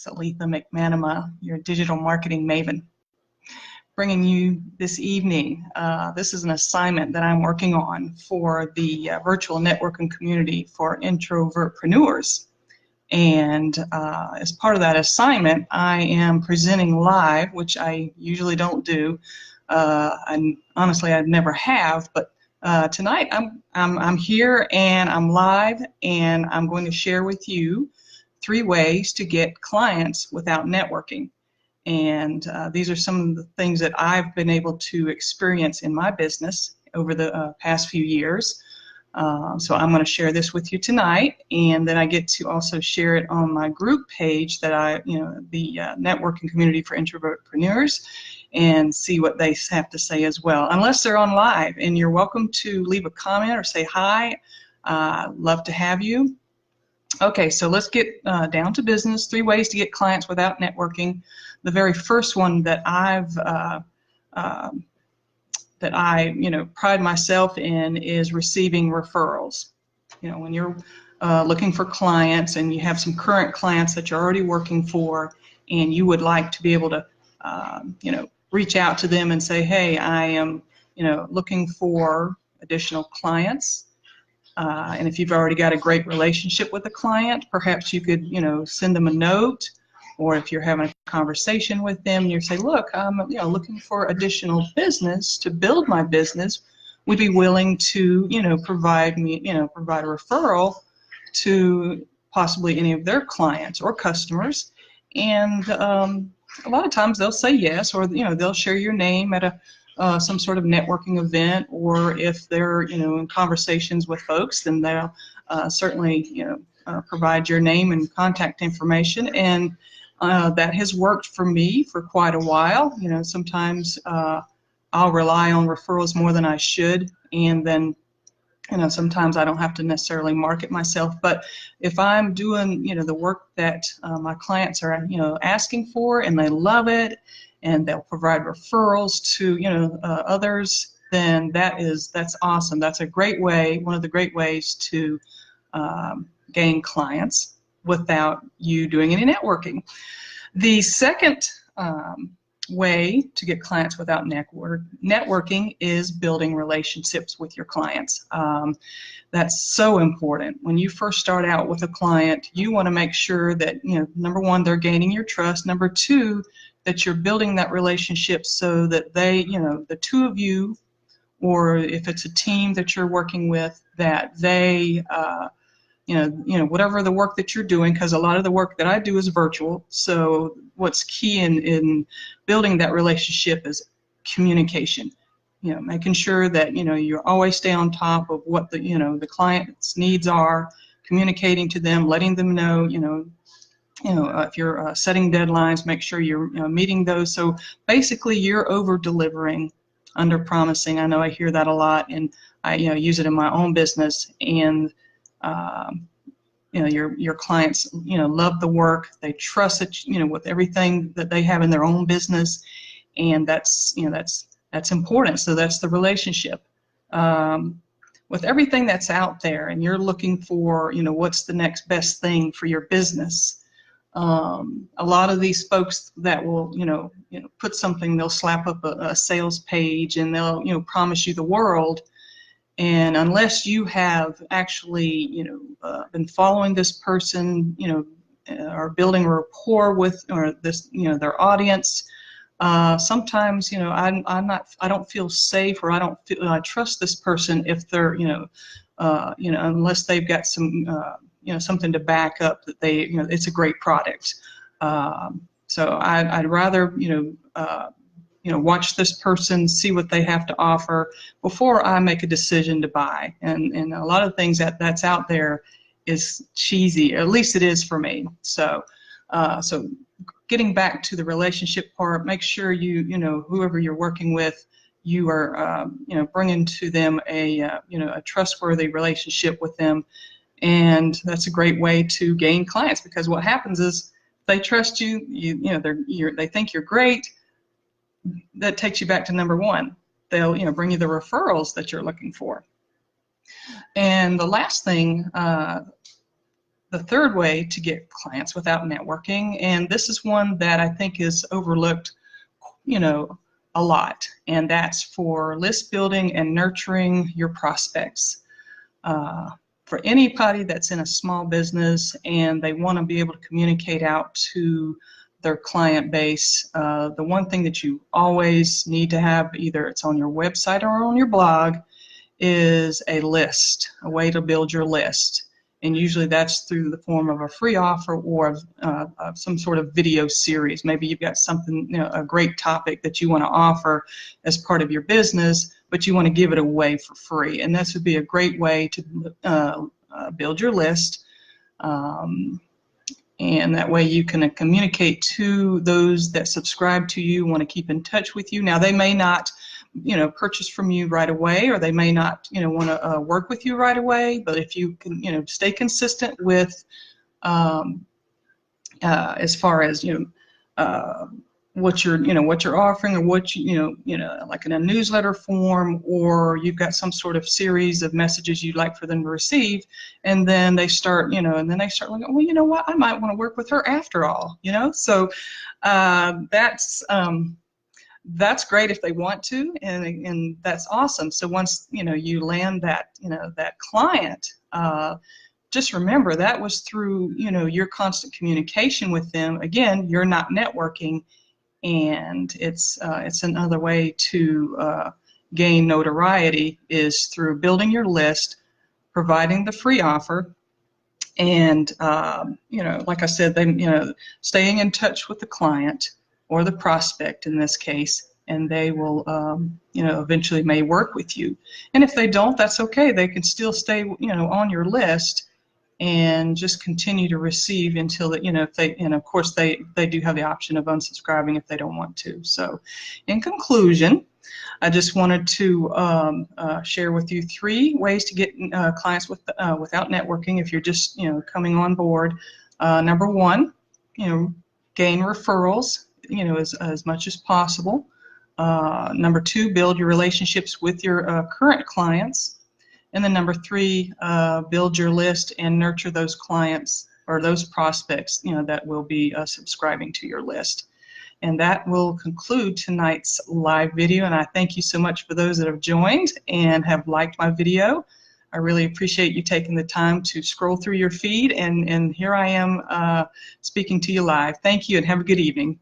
It's Aletha McManama, your digital marketing maven, bringing you this evening. This is an assignment that I'm working on for the virtual networking community for Introvert-Preneurs. And as part of that assignment, I am presenting live, which I usually don't do. And honestly, I never have, but tonight I'm here and I'm live, and I'm going to share with you 3 ways to get clients without networking. And these are some of the things that I've been able to experience in my business over the past few years. So I'm going to share this with you tonight, and then I get to also share it on my group page that the networking community for Introvert-Preneurs, and see what they have to say as well, unless they're on live. And you're welcome to leave a comment or say hi. Love to have you. Okay, so let's get down to business. 3 ways to get clients without networking. The very first one that I pride myself in is receiving referrals. When you're looking for clients and you have some current clients that you're already working for, and you would like to be able to reach out to them and say, hey, I am looking for additional clients. And if you've already got a great relationship with a client, perhaps you could send them a note. Or if you're having a conversation with them, you say, look, I'm looking for additional business to build my business. Would be willing to provide a referral to possibly any of their clients or customers. And a lot of times they'll say yes, or they'll share your name at some sort of networking event, or if they're in conversations with folks, then they'll certainly provide your name and contact information. And that has worked for me for quite a while. Sometimes I'll rely on referrals more than I should, and then sometimes I don't have to necessarily market myself. But if I'm doing the work that my clients are asking for, and they love it, and they'll provide referrals to others, then that's awesome. That's a great way, one of the great ways to gain clients without you doing any networking. The second way to get clients without networking is building relationships with your clients. That's so important. When you first start out with a client, you want to make sure that number 1, they're gaining your trust. Number 2, that you're building that relationship so that they, the 2 of you, or if it's a team that you're working with, that they whatever the work that you're doing, because a lot of the work that I do is virtual. So what's key in building that relationship is communication. Making sure that you always stay on top of what the client's needs are, communicating to them, letting them know. If you're setting deadlines, make sure you're meeting those. So basically, you're over delivering, under promising. I know I hear that a lot, and I use it in my own business. And your clients love the work. They trust it with everything that they have in their own business, and that's important. So that's the relationship. With everything that's out there, and you're looking for what's the next best thing for your business. A lot of these folks that will put something, they'll slap up a sales page, and they'll promise you the world. And unless you have actually, been following this person, or building a rapport with, or this, their audience, sometimes, I don't feel safe, or I don't feel, I trust this person if they're, unless they've got some, something to back up that they, it's a great product. So I'd rather, watch this person, see what they have to offer before I make a decision to buy. And a lot of things that's out there is cheesy, at least it is for me. So so getting back to the relationship part, make sure whoever you're working with, you are bringing to them a trustworthy relationship with them. And that's a great way to gain clients, because what happens is they trust you, they think you're great. That takes you back to number 1. They'll bring you the referrals that you're looking for. And the last thing that the third way to get clients without networking, and this is one that I think is overlooked, a lot, and that's for list building and nurturing your prospects. For anybody that's in a small business and they want to be able to communicate out to their client base, the one thing that you always need to have, either it's on your website or on your blog, is a list, a way to build your list. And usually that's through the form of a free offer or of some sort of video series. Maybe you've got something, a great topic that you want to offer as part of your business, but you want to give it away for free. And this would be a great way to build your list. And that way you can communicate to those that subscribe to you, want to keep in touch with you. Now, they may not purchase from you right away, or they may not want to work with you right away, but if you can stay consistent with as far as what you're offering, or what like in a newsletter form, or you've got some sort of series of messages you'd like for them to receive, and then they start looking, well, you know what, I might want to work with her after all, so that's great if they want to, and that's awesome. So once you land that that client, just remember that was through your constant communication with them. Again, you're not networking, and it's another way to gain notoriety is through building your list, providing the free offer, and like I said, then staying in touch with the client or the prospect in this case, and they will eventually may work with you. And if they don't, that's okay. They can still stay on your list and just continue to receive until that if they, and of course they do have the option of unsubscribing if they don't want to. So in conclusion, I just wanted to share with you 3 ways to get clients without networking if you're just coming on board. Number 1, gain referrals as much as possible. Number 2, build your relationships with your current clients. And then number 3, build your list and nurture those clients or those prospects that will be subscribing to your list. And that will conclude tonight's live video, and I thank you so much for those that have joined and have liked my video. I really appreciate you taking the time to scroll through your feed, and here I am speaking to you live. Thank you, and have a good evening.